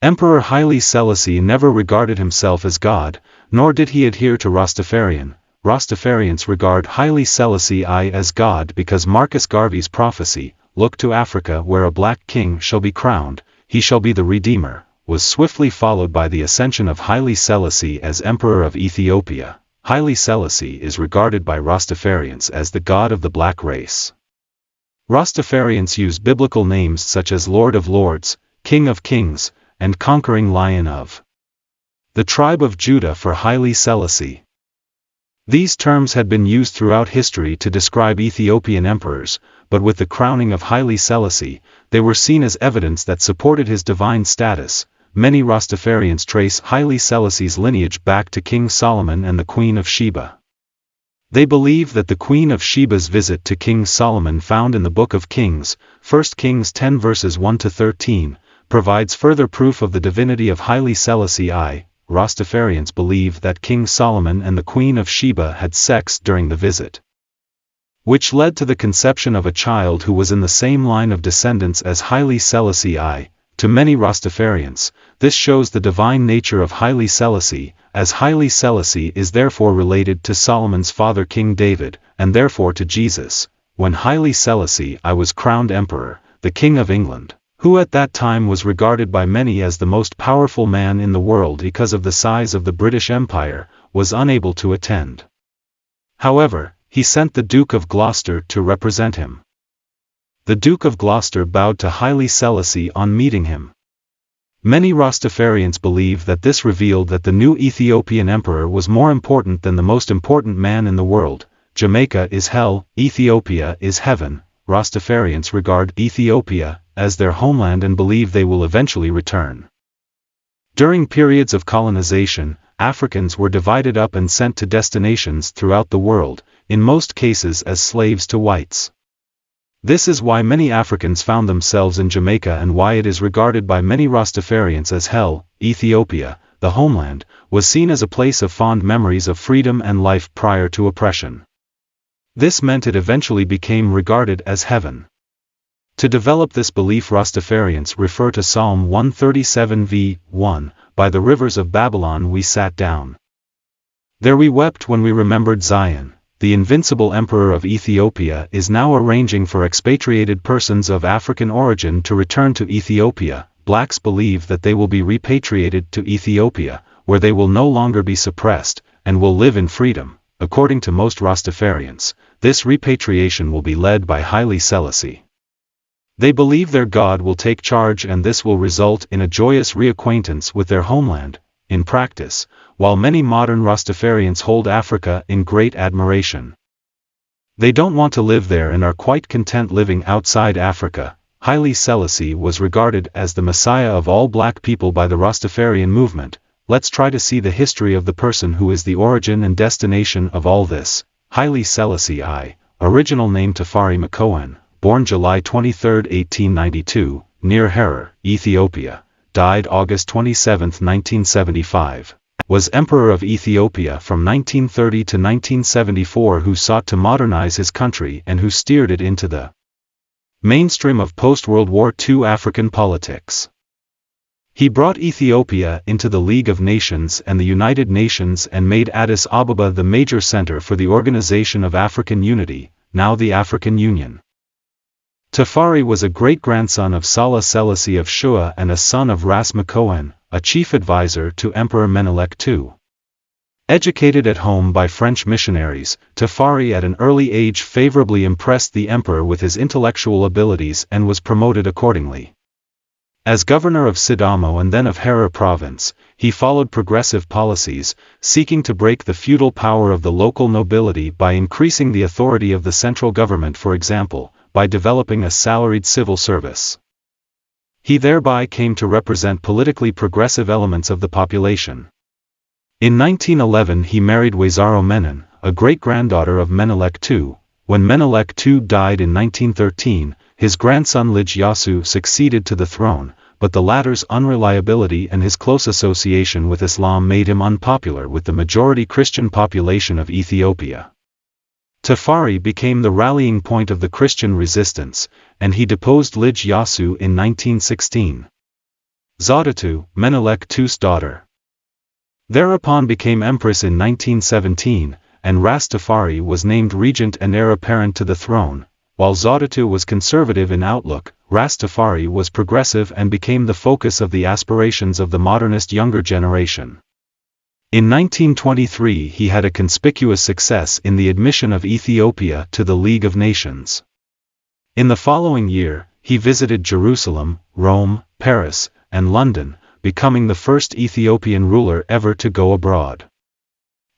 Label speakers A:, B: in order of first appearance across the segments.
A: Emperor Haile Selassie never regarded himself as God, nor did he adhere to Rastafarian. Rastafarians regard Haile Selassie I as God because Marcus Garvey's prophecy, "Look to Africa where a black king shall be crowned, he shall be the Redeemer," was swiftly followed by the ascension of Haile Selassie as Emperor of Ethiopia. Haile Selassie is regarded by Rastafarians as the god of the black race. Rastafarians use biblical names such as Lord of Lords, King of Kings, and Conquering Lion of the tribe of Judah for Haile Selassie. These terms had been used throughout history to describe Ethiopian emperors, but with the crowning of Haile Selassie, they were seen as evidence that supported his divine status. Many Rastafarians trace Haile Selassie's lineage back to King Solomon and the Queen of Sheba. They believe that the Queen of Sheba's visit to King Solomon found in the Book of Kings, 1 Kings 10 verses 1-13, provides further proof of the divinity of Haile Selassie I. Rastafarians believe that King Solomon and the Queen of Sheba had sex during the visit, which led to the conception of a child who was in the same line of descendants as Haile Selassie I. To many Rastafarians, this shows the divine nature of Haile Selassie, as Haile Selassie is therefore related to Solomon's father King David, and therefore to Jesus. When Haile Selassie I was crowned emperor, the King of England, who at that time was regarded by many as the most powerful man in the world because of the size of the British Empire, was unable to attend. However, he sent the Duke of Gloucester to represent him. The Duke of Gloucester bowed to Haile Selassie on meeting him. Many Rastafarians believe that this revealed that the new Ethiopian emperor was more important than the most important man in the world. Jamaica is hell, Ethiopia is heaven. Rastafarians regard Ethiopia as their homeland and believe they will eventually return. During periods of colonization, Africans were divided up and sent to destinations throughout the world, in most cases as slaves to whites. This is why many Africans found themselves in Jamaica and why it is regarded by many Rastafarians as hell. Ethiopia, the homeland, was seen as a place of fond memories of freedom and life prior to oppression. This meant it eventually became regarded as heaven. To develop this belief, Rastafarians refer to Psalm 137 v. 1, "By the rivers of Babylon we sat down. There we wept when we remembered Zion." The invincible emperor of Ethiopia is now arranging for expatriated persons of African origin to return to Ethiopia. Blacks believe that they will be repatriated to Ethiopia, where they will no longer be suppressed, and will live in freedom. According to most Rastafarians, this repatriation will be led by Haile Selassie. They believe their God will take charge and this will result in a joyous reacquaintance with their homeland. In practice, while many modern Rastafarians hold Africa in great admiration, they don't want to live there and are quite content living outside Africa. Haile Selassie was regarded as the Messiah of all black people by the Rastafarian movement. Let's try to see the history of the person who is the origin and destination of all this. Haile Selassie I, original name Tafari Makonnen, born July 23, 1892, near Harar, Ethiopia, died August 27, 1975, was Emperor of Ethiopia from 1930 to 1974, who sought to modernize his country and who steered it into the mainstream of post-World War II African politics. He brought Ethiopia into the League of Nations and the United Nations and made Addis Ababa the major center for the Organization of African Unity, now the African Union. Tafari was a great-grandson of Salah Selassie of Shua and a son of Ras Makonnen, a chief advisor to Emperor Menelik II. Educated at home by French missionaries, Tafari at an early age favorably impressed the emperor with his intellectual abilities and was promoted accordingly. As governor of Sidamo and then of Harar province, he followed progressive policies, seeking to break the feudal power of the local nobility by increasing the authority of the central government, for example, by developing a salaried civil service. He thereby came to represent politically progressive elements of the population. In 1911 he married Wezaro Menon, a great-granddaughter of Menelik II. When Menelik II died in 1913, his grandson Lij Yasu succeeded to the throne, but the latter's unreliability and his close association with Islam made him unpopular with the majority Christian population of Ethiopia. Tafari became the rallying point of the Christian resistance, and he deposed Lij Yasu in 1916. Zodatu, Menelik II's daughter. Thereupon became empress in 1917, and Rastafari was named regent and heir apparent to the throne. While Zodatu was conservative in outlook, Rastafari was progressive and became the focus of the aspirations of the modernist younger generation. In 1923 he had a conspicuous success in the admission of Ethiopia to the League of Nations. In the following year, he visited Jerusalem, Rome, Paris, and London, becoming the first Ethiopian ruler ever to go abroad.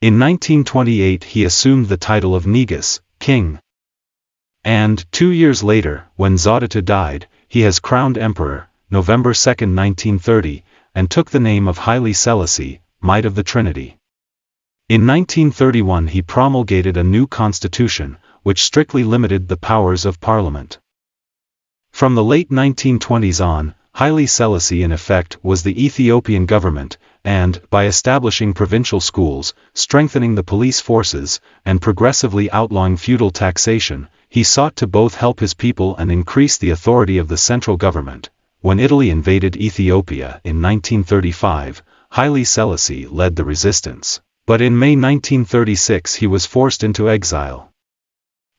A: In 1928 he assumed the title of Negus, king. And, 2 years later, when Zodatu died, he has crowned emperor, November 2, 1930, and took the name of Haile Selassie, Might of the Trinity. In 1931 he promulgated a new constitution, which strictly limited the powers of parliament. From the late 1920s on, Haile Selassie in effect was the Ethiopian government, and, by establishing provincial schools, strengthening the police forces, and progressively outlawing feudal taxation, he sought to both help his people and increase the authority of the central government. When Italy invaded Ethiopia in 1935, Haile Selassie led the resistance, but in May 1936 he was forced into exile.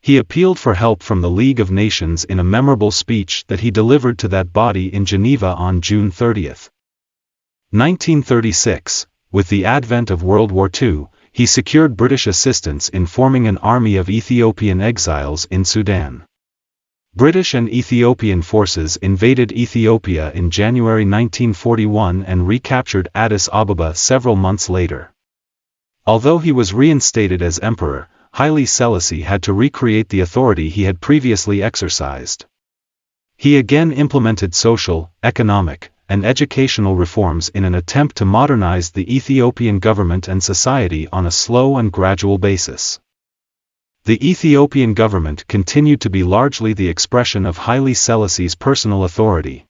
A: He appealed for help from the League of Nations in a memorable speech that he delivered to that body in Geneva on June 30. 1936, with the advent of World War II, he secured British assistance in forming an army of Ethiopian exiles in Sudan. British and Ethiopian forces invaded Ethiopia in January 1941 and recaptured Addis Ababa several months later. Although he was reinstated as emperor, Haile Selassie had to recreate the authority he had previously exercised. He again implemented social, economic, and educational reforms in an attempt to modernize the Ethiopian government and society on a slow and gradual basis. The Ethiopian government continued to be largely the expression of Haile Selassie's personal authority.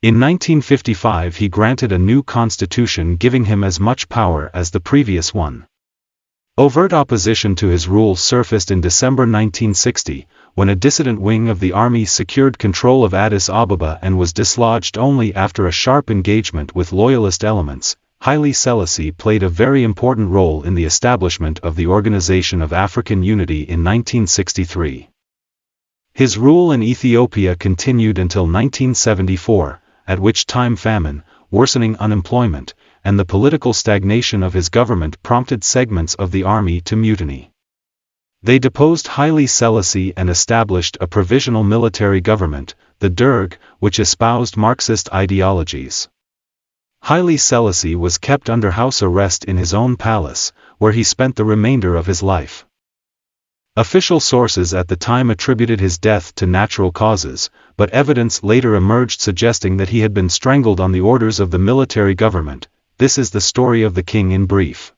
A: In 1955 he granted a new constitution giving him as much power as the previous one. Overt opposition to his rule surfaced in December 1960, when a dissident wing of the army secured control of Addis Ababa and was dislodged only after a sharp engagement with loyalist elements. Haile Selassie played a very important role in the establishment of the Organization of African Unity in 1963. His rule in Ethiopia continued until 1974, at which time famine, worsening unemployment, and the political stagnation of his government prompted segments of the army to mutiny. They deposed Haile Selassie and established a provisional military government, the Derg, which espoused Marxist ideologies. Haile Selassie was kept under house arrest in his own palace, where he spent the remainder of his life. Official sources at the time attributed his death to natural causes, but evidence later emerged suggesting that he had been strangled on the orders of the military government. This is the story of the king in brief.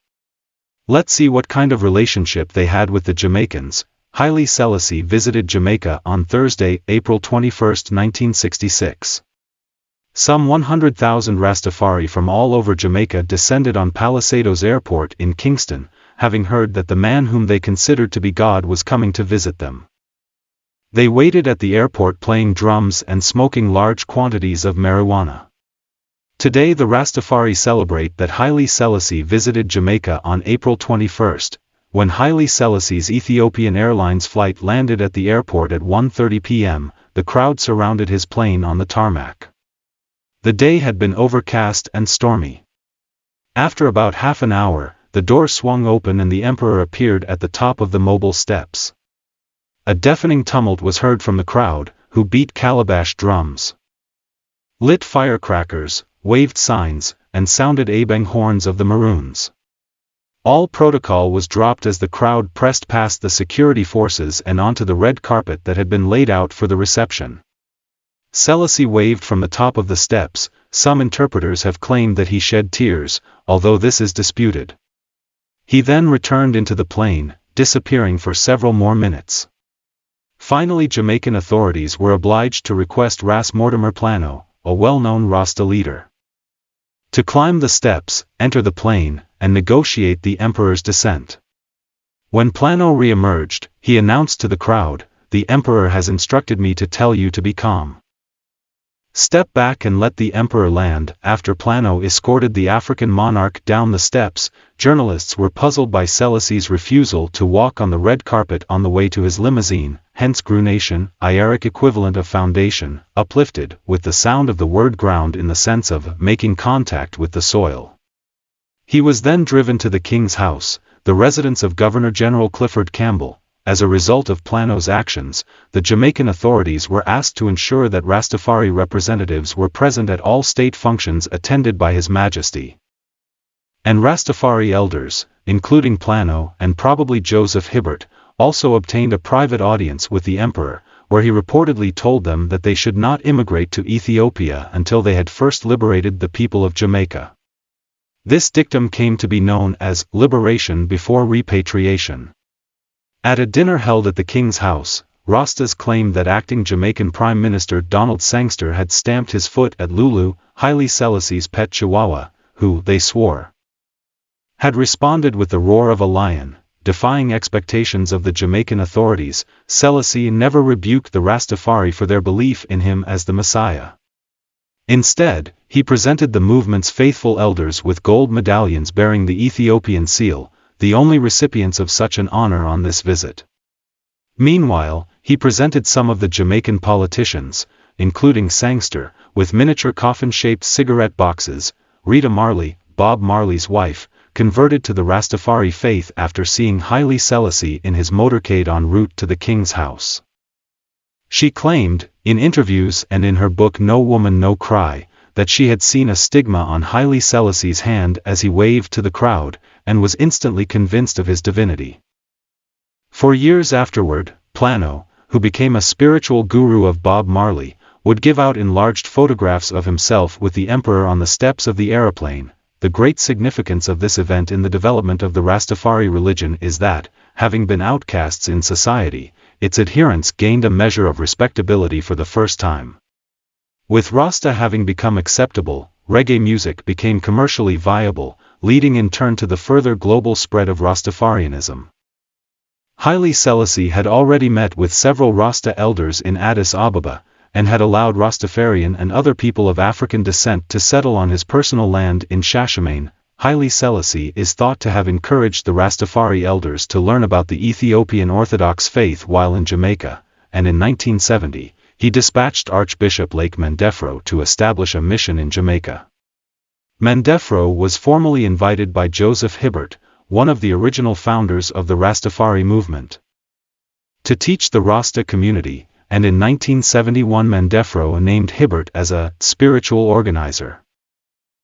A: Let's see what kind of relationship they had with the Jamaicans. Haile Selassie visited Jamaica on Thursday, April 21, 1966. Some 100,000 Rastafari from all over Jamaica descended on Palisadoes Airport in Kingston, having heard that the man whom they considered to be God was coming to visit them. They waited at the airport playing drums and smoking large quantities of marijuana. Today the Rastafari celebrate that Haile Selassie visited Jamaica on April 21, when Haile Selassie's Ethiopian Airlines flight landed at the airport at 1:30 p.m., the crowd surrounded his plane on the tarmac. The day had been overcast and stormy. After about half an hour, the door swung open and the emperor appeared at the top of the mobile steps. A deafening tumult was heard from the crowd, who beat calabash drums, lit firecrackers, waved signs, and sounded abang horns of the Maroons. All protocol was dropped as the crowd pressed past the security forces and onto the red carpet that had been laid out for the reception. Selassie waved from the top of the steps. Some interpreters have claimed that he shed tears, although this is disputed. He then returned into the plane, disappearing for several more minutes. Finally Jamaican authorities were obliged to request Ras Mortimer Plano, a well-known Rasta leader, to climb the steps, enter the plane, and negotiate the emperor's descent. When Plano re-emerged, he announced to the crowd, "The emperor has instructed me to tell you to be calm. "Step back and let the emperor land." After Plano escorted the African monarch down the steps, journalists were puzzled by Selasi's refusal to walk on the red carpet on the way to his limousine, hence grunation, Ieric equivalent of foundation, uplifted, with the sound of the word ground in the sense of making contact with the soil. He was then driven to the king's house, the residence of Governor-General Clifford Campbell. As a result of Plano's actions, the Jamaican authorities were asked to ensure that Rastafari representatives were present at all state functions attended by His Majesty. And Rastafari elders, including Plano and probably Joseph Hibbert, also obtained a private audience with the emperor, where he reportedly told them that they should not immigrate to Ethiopia until they had first liberated the people of Jamaica. This dictum came to be known as liberation before repatriation. At a dinner held at the king's house, Rastas claimed that acting Jamaican Prime Minister Donald Sangster had stamped his foot at Lulu, Haile Selassie's pet chihuahua, who, they swore, had responded with the roar of a lion. Defying expectations of the Jamaican authorities, Selassie never rebuked the Rastafari for their belief in him as the Messiah. Instead, he presented the movement's faithful elders with gold medallions bearing the Ethiopian seal, the only recipients of such an honor on this visit. Meanwhile, he presented some of the Jamaican politicians, including Sangster, with miniature coffin-shaped cigarette boxes. Rita Marley, Bob Marley's wife, converted to the Rastafari faith after seeing Haile Selassie in his motorcade en route to the king's house. She claimed, in interviews and in her book No Woman No Cry, that she had seen a stigma on Haile Selassie's hand as he waved to the crowd, and was instantly convinced of his divinity. For years afterward, Plano, who became a spiritual guru of Bob Marley, would give out enlarged photographs of himself with the emperor on the steps of the aeroplane. The great significance of this event in the development of the Rastafari religion is that, having been outcasts in society, its adherents gained a measure of respectability for the first time. With Rasta having become acceptable, reggae music became commercially viable, leading in turn to the further global spread of Rastafarianism. Haile Selassie had already met with several Rasta elders in Addis Ababa, and had allowed Rastafarian and other people of African descent to settle on his personal land in Shashamane. Haile Selassie is thought to have encouraged the Rastafari elders to learn about the Ethiopian Orthodox faith while in Jamaica, and in 1970, he dispatched Archbishop Lake Mandefro to establish a mission in Jamaica. Mandefro was formally invited by Joseph Hibbert, one of the original founders of the Rastafari movement, to teach the Rasta community, and in 1971 Mandefro named Hibbert as a spiritual organizer.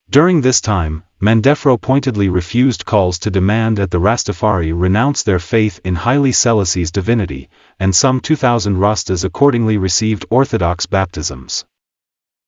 A: During this time, Mandefro pointedly refused calls to demand that the Rastafari renounce their faith in Haile Selassie's divinity, and some 2,000 Rastas accordingly received Orthodox baptisms.